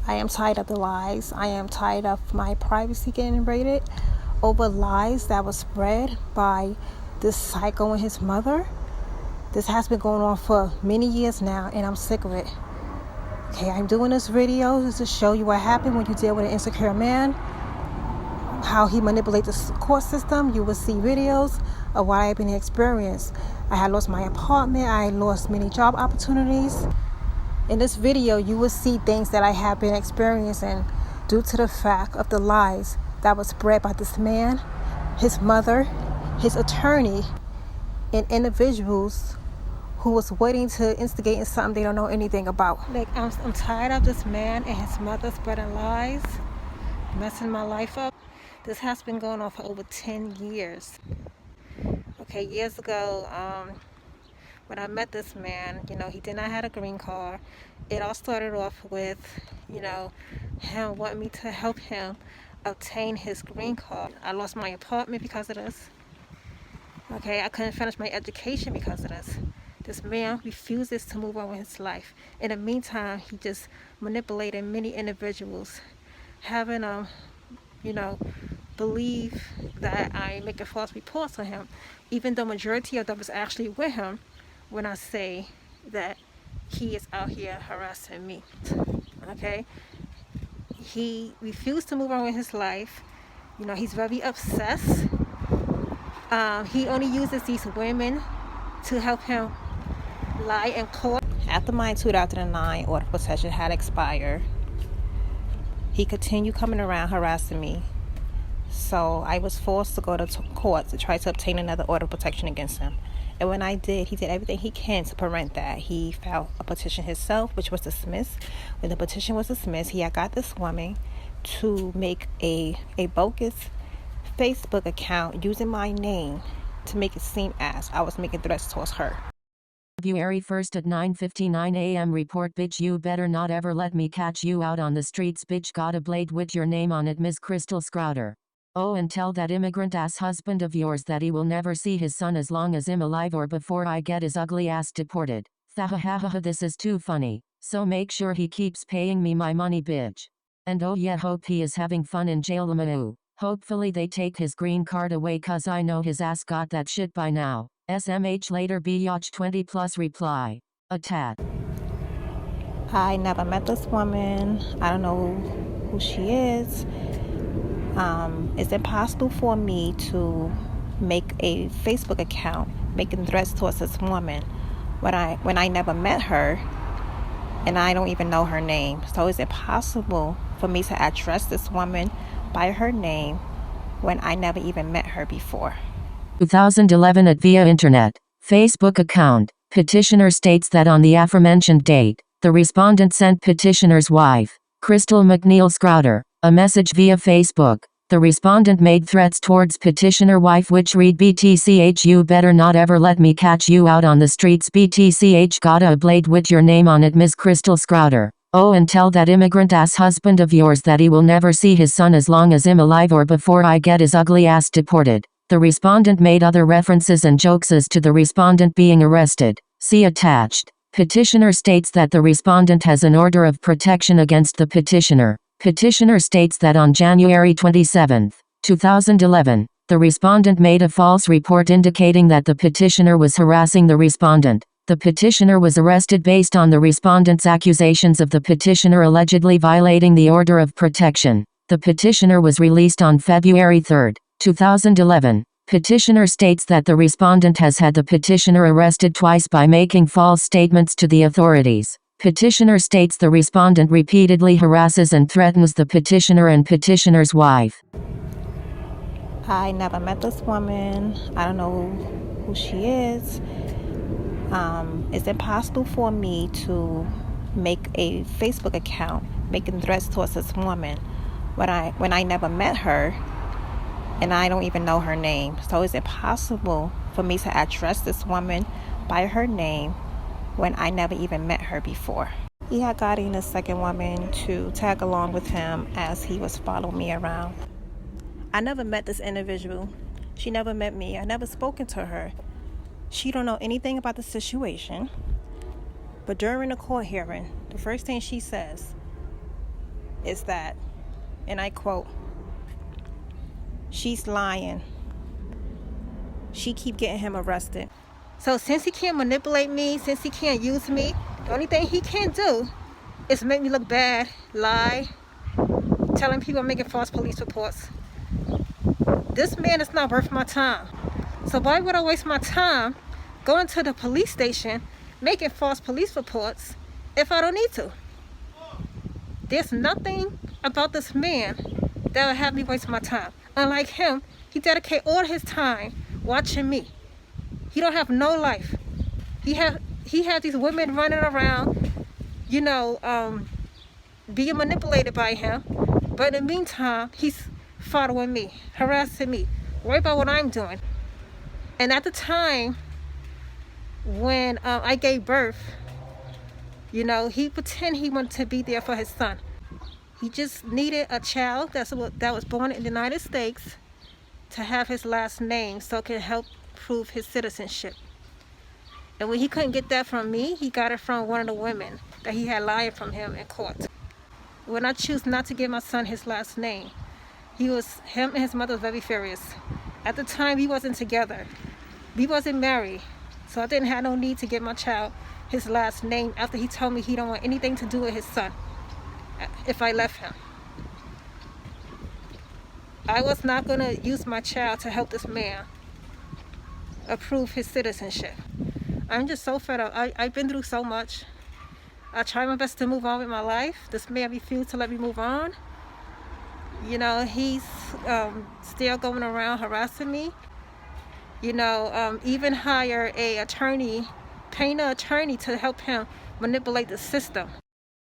I am tired of the lies. I am tired of my privacy getting invaded over lies that was spread by this psycho and his mother. This has been going on for many years now, and I'm sick of it. Okay, I'm doing this video just to show you what happened when you deal with an insecure man, how he manipulates the court system. You will see videos of what I've been experiencing. I had lost my apartment. I lost many job opportunities. In this video, you will see things that I have been experiencing due to the fact of the lies that was spread by this man, his mother, his attorney, and individuals who was waiting to instigate in something they don't know anything about. Like, I'm tired of this man and his mother spreading lies, messing my life up. This has been going on for over 10 years. Okay, years ago, when I met this man, he did not have a green card. It all started off with, him wanting me to help him obtain his green card. I lost my apartment because of this. Okay, I couldn't finish my education because of this. This man refuses to move on with his life. In the meantime, he just manipulated many individuals, having them, believe that I making false reports on him, even though majority of them was actually with him. When I say that he is out here harassing me, okay? He refused to move on with his life. He's very obsessed. He only uses these women to help him lie in court. After my 2009 order of protection had expired, he continued coming around harassing me. So I was forced to go to court to try to obtain another order of protection against him. And when I did, he did everything he can to prevent that. He filed a petition himself, which was dismissed. When the petition was dismissed, he had got this woman to make a bogus Facebook account using my name to make it seem as I was making threats towards her. February 1st at 9:59 a.m. Report, bitch, you better not ever let me catch you out on the streets, bitch, got a blade with your name on it, Ms. Crystal Scrouter. Oh, and tell that immigrant ass husband of yours that he will never see his son as long as I'm alive or before I get his ugly ass deported. Thahahaha, this is too funny. So make sure he keeps paying me my money, bitch. And oh yeah, hope he is having fun in jail, Lamaoo. Hopefully they take his green card away, cause I know his ass got that shit by now. SMH later, Biatch 20 plus reply. Attach. I never met this woman. I don't know who she is. Is it possible for me to make a Facebook account making threats towards this woman when I never met her and I don't even know her name? So is it possible for me to address this woman by her name when I never even met her before? 2011 at via internet, Facebook account. Petitioner states that on the aforementioned date, the respondent sent petitioner's wife, Crystal McNeil Scrouter, a message via Facebook. The respondent made threats towards petitioner wife which read, BTCH, you better not ever let me catch you out on the streets, BTCH, got a blade with your name on it, Ms. Crystal Scrouter. Oh, and tell that immigrant ass husband of yours that he will never see his son as long as I'm alive or before I get his ugly ass deported. The respondent made other references and jokes as to the respondent being arrested. See attached. Petitioner states that the respondent has an order of protection against the petitioner. Petitioner states that on January 27, 2011, the respondent made a false report indicating that the petitioner was harassing the respondent. The petitioner was arrested based on the respondent's accusations of the petitioner allegedly violating the order of protection. The petitioner was released on February 3, 2011. Petitioner states that the respondent has had the petitioner arrested twice by making false statements to the authorities. Petitioner states the respondent repeatedly harasses and threatens the petitioner and petitioner's wife. I never met this woman. I don't know who she is. Is it possible for me to make a Facebook account making threats towards this woman when I never met her and I don't even know her name? So is it possible for me to address this woman by her name when I never even met her before? He had gotten a second woman to tag along with him as he was following me around. I never met this individual. She never met me. I never spoken to her. She don't know anything about the situation. But during the court hearing, the first thing she says, is that, and I quote, "She's lying. She keep getting him arrested." So since he can't manipulate me, since he can't use me, the only thing he can do is make me look bad, lie, telling people I'm making false police reports. This man is not worth my time. So why would I waste my time going to the police station making false police reports if I don't need to? There's nothing about this man that would have me waste my time. Unlike him, he dedicates all his time watching me. He don't have no life. He have these women running around, being manipulated by him. But in the meantime, he's following me, harassing me, worried about what I'm doing. And at the time when I gave birth, he pretended he wanted to be there for his son. He just needed a child that was born in the United States to have his last name so it can help prove his citizenship. And when he couldn't get that from me, he got it from one of the women that he had lied from him in court. When I choose not to give my son his last name, him and his mother was very furious. At the time, we wasn't together. We wasn't married. So I didn't have no need to give my child his last name after he told me he don't want anything to do with his son if I left him. I was not going to use my child to help this man approve his citizenship. I'm just so fed up. I've been through so much. I tried my best to move on with my life. This man refused to let me move on. He's still going around harassing me. Even hire a attorney, paying an attorney to help him manipulate the system.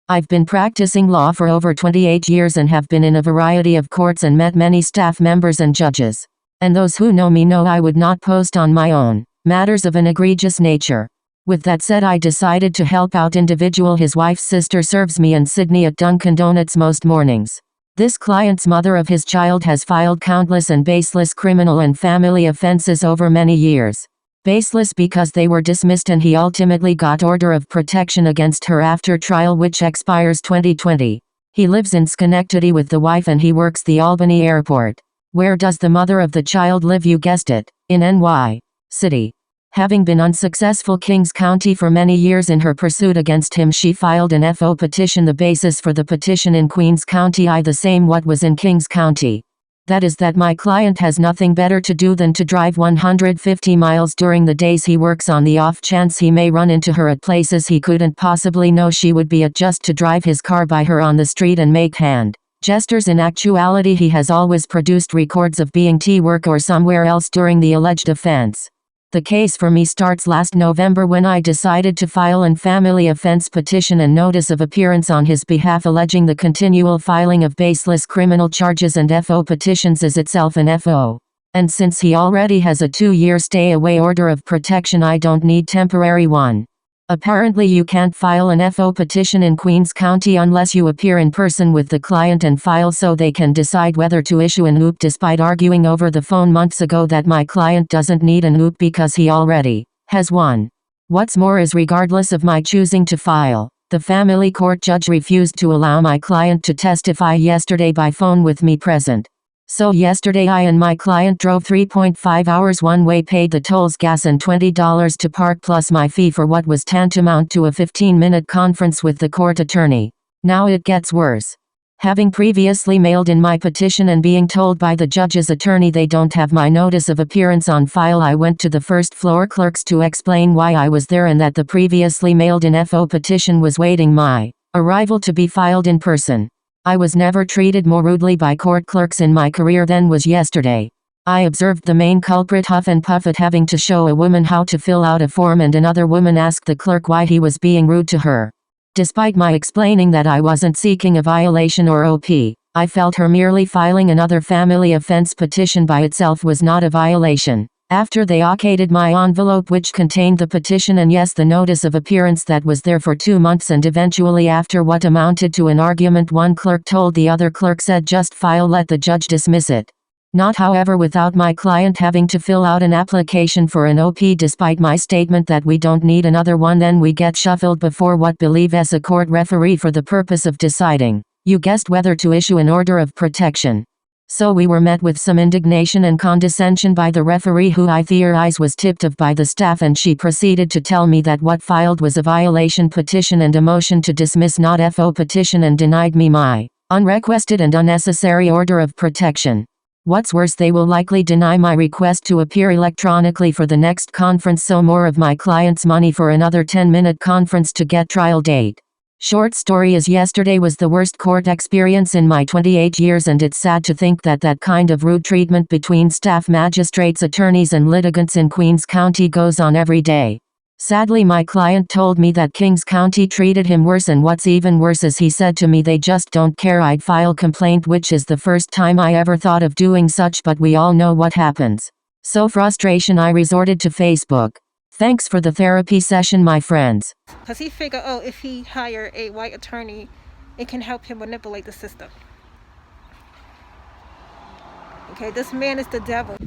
I've been practicing law for over 28 years and have been in a variety of courts and met many staff members and judges. And those who know me know I would not post on my own matters of an egregious nature. With that said, I decided to help out individual. His wife's sister serves me in Sydney at Dunkin' Donuts most mornings. This client's mother of his child has filed countless and baseless criminal and family offenses over many years. Baseless because they were dismissed and he ultimately got order of protection against her after trial, which expires 2020. He lives in Schenectady with the wife and he works the Albany airport. Where does the mother of the child live? You guessed it, in NY City. Having been unsuccessful Kings County for many years in her pursuit against him, she filed an FO petition. The basis for the petition in Queens County the same what was in Kings County. That is that my client has nothing better to do than to drive 150 miles during the days he works on the off chance he may run into her at places he couldn't possibly know she would be at, just to drive his car by her on the street and make hand gestures. In actuality, he has always produced records of being at work or somewhere else during the alleged offense. The case for me starts last November when I decided to file an family offense petition and notice of appearance on his behalf, alleging the continual filing of baseless criminal charges and FO petitions is itself an FO. And since he already has a 2-year stay-away order of protection, I don't need temporary one. Apparently you can't file an FO petition in Queens County unless you appear in person with the client and file so they can decide whether to issue an OOP, despite arguing over the phone months ago that my client doesn't need an OOP because he already has one. What's more is, regardless of my choosing to file, the family court judge refused to allow my client to testify yesterday by phone with me present. So yesterday I and my client drove 3.5 hours one way, paid the tolls, gas and $20 to park plus my fee for what was tantamount to a 15-minute conference with the court attorney. Now it gets worse. Having previously mailed in my petition and being told by the judge's attorney they don't have my notice of appearance on file, I went to the first floor clerks to explain why I was there and that the previously mailed in FO petition was waiting my arrival to be filed in person. I was never treated more rudely by court clerks in my career than was yesterday. I observed the main culprit huff and puff at having to show a woman how to fill out a form, and another woman asked the clerk why he was being rude to her. Despite my explaining that I wasn't seeking a violation or OP, I felt her merely filing another family offense petition by itself was not a violation. After they okayed my envelope which contained the petition and yes, the notice of appearance that was there for 2 months, and eventually after what amounted to an argument, one clerk told the other clerk said just file, let the judge dismiss it. Not however without my client having to fill out an application for an OP despite my statement that we don't need another one. Then we get shuffled before what believe as a court referee for the purpose of deciding You guessed whether to issue an order of protection. So we were met with some indignation and condescension by the referee, who I theorize was tipped off by the staff, and she proceeded to tell me that what filed was a violation petition and a motion to dismiss, not FO petition, and denied me my unrequested and unnecessary order of protection. What's worse, they will likely deny my request to appear electronically for the next conference, so more of my client's money for another 10-minute conference to get trial date. Short story is, yesterday was the worst court experience in my 28 years, and it's sad to think that that kind of rude treatment between staff, magistrates, attorneys and litigants in Queens County goes on every day. Sadly, my client told me that Kings County treated him worse, and what's even worse is he said to me they just don't care. I'd file complaint, which is the first time I ever thought of doing such, but we all know what happens. So frustration, I resorted to Facebook. Thanks for the therapy session, my friends. Because he figured, oh, if he hire a white attorney, it can help him manipulate the system. Okay, this man is the devil.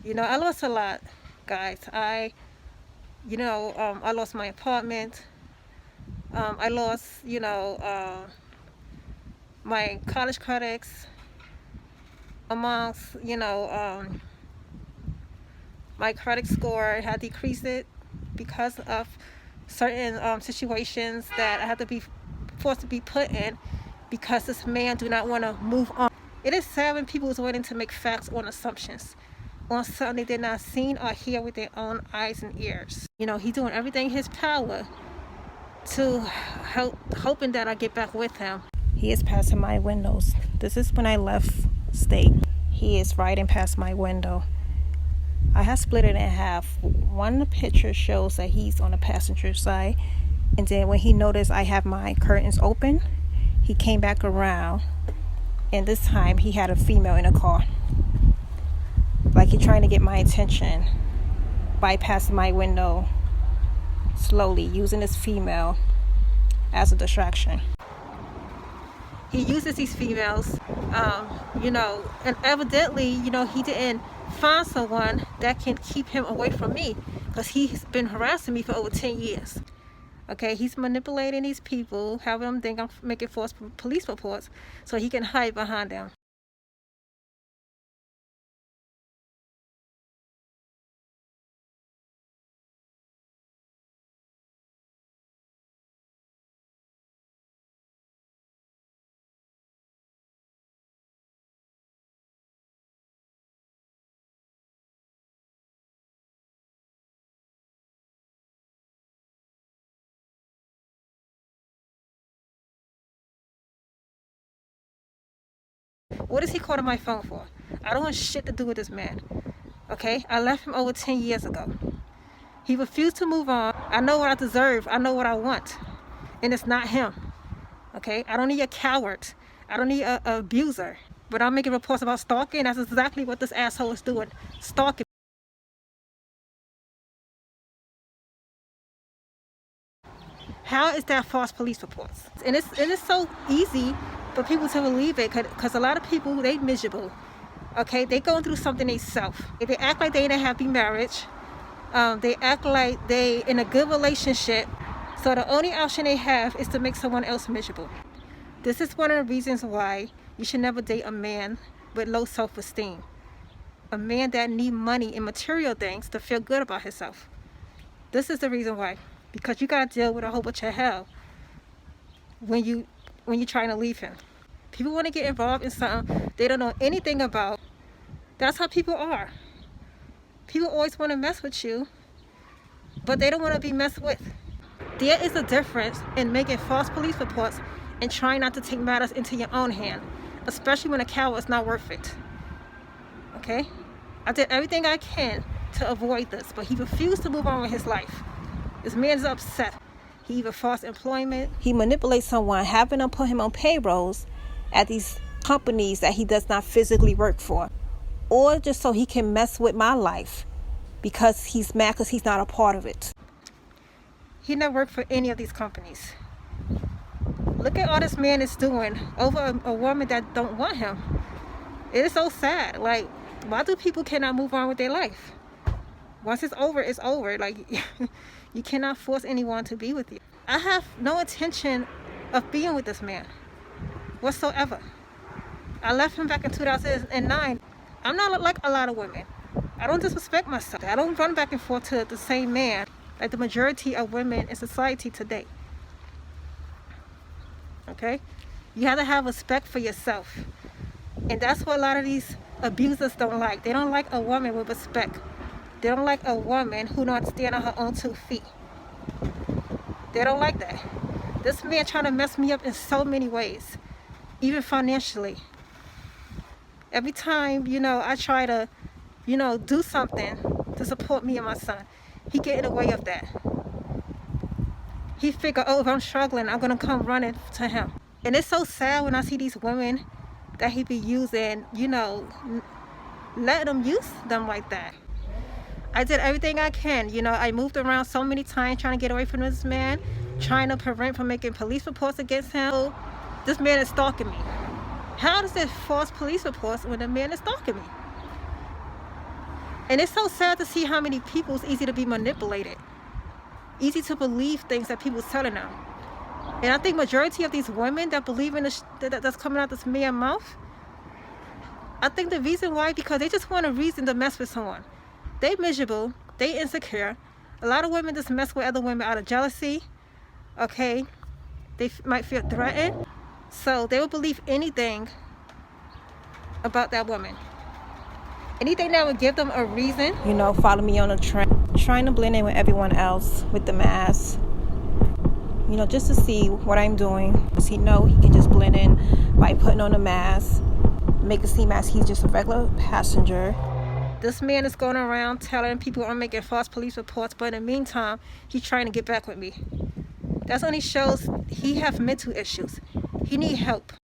You know, I lost a lot, guys. I lost my apartment. I lost, my college credits, amongst, my credit score had decreased it because of certain situations that I had to be forced to be put in because this man do not want to move on. It is sad when people is willing to make facts on assumptions, on something they did not see or hear with their own eyes and ears. You know, he's doing everything in his power to hoping that I get back with him. He is passing my windows. This is when I left state. He is riding past my window. I have split it in half. One picture shows that he's on the passenger side, and then when he noticed I have my curtains open, he came back around, and this time he had a female in the car. Like he's trying to get my attention, bypassing my window slowly, using this female as a distraction. He uses these females, and evidently, he didn't find someone that can keep him away from me, because he's been harassing me for over 10 years. Okay, he's manipulating these people, having them think I'm making false police reports so he can hide behind them. What is he calling my phone for? I don't want shit to do with this man. Okay? I left him over 10 years ago. He refused to move on. I know what I deserve. I know what I want. And it's not him. Okay? I don't need a coward. I don't need an abuser. But I'm making reports about stalking. That's exactly what this asshole is doing. Stalking. How is that false police reports? And it's so easy for people to believe it, because a lot of people, they miserable. Okay, they going through something themselves. They act like they in a happy marriage. They act like they in a good relationship. So the only option they have is to make someone else miserable. This is one of the reasons why you should never date a man with low self-esteem. A man that need money and material things to feel good about himself. This is the reason why. Because you gotta deal with a whole bunch of hell when you're trying to leave him. People want to get involved in something they don't know anything about. That's how people are. People always want to mess with you, but they don't want to be messed with. There is a difference in making false police reports and trying not to take matters into your own hand, especially when a coward is not worth it. Okay? I did everything I can to avoid this, but he refused to move on with his life. This man is upset. He either false employment. He manipulates someone, having them put him on payrolls at these companies that he does not physically work for. Or just so he can mess with my life because he's mad because he's not a part of it. He never worked for any of these companies. Look at all this man is doing over a woman that don't want him. It is so sad. Like, why do people cannot move on with their life? Once it's over, it's over. Like, you cannot force anyone to be with you. I have no intention of being with this man whatsoever. I left him back in 2009. I'm not like a lot of women. I don't disrespect myself. I don't run back and forth to the same man like the majority of women in society today. Okay? You have to have respect for yourself. And that's what a lot of these abusers don't like. They don't like a woman with respect. They don't like a woman who don't stand on her own 2 feet. They don't like that. This man trying to mess me up in so many ways, even financially. Every time, I try to, do something to support me and my son, he get in the way of that. He figure, if I'm struggling, I'm going to come running to him. And it's so sad when I see these women that he be using, let them use them like that. I did everything I can. I moved around so many times trying to get away from this man, trying to prevent from making police reports against him. This man is stalking me. How does it false police reports when the man is stalking me? And it's so sad to see how many people it's easy to be manipulated. Easy to believe things that people's telling them. And I think majority of these women that believe in that's coming out this man's mouth, I think the reason why, because they just want a reason to mess with someone. They miserable, they insecure. A lot of women just mess with other women out of jealousy. Okay? They might feel threatened. So they will believe anything about that woman. Anything that would give them a reason. Follow me on a trend. Trying to blend in with everyone else with the mask. Just to see what I'm doing. Because he can just blend in by putting on a mask. Make it seem as he's just a regular passenger. This man is going around telling people I'm making false police reports, but in the meantime, he's trying to get back with me. That only shows he have mental issues. He need help.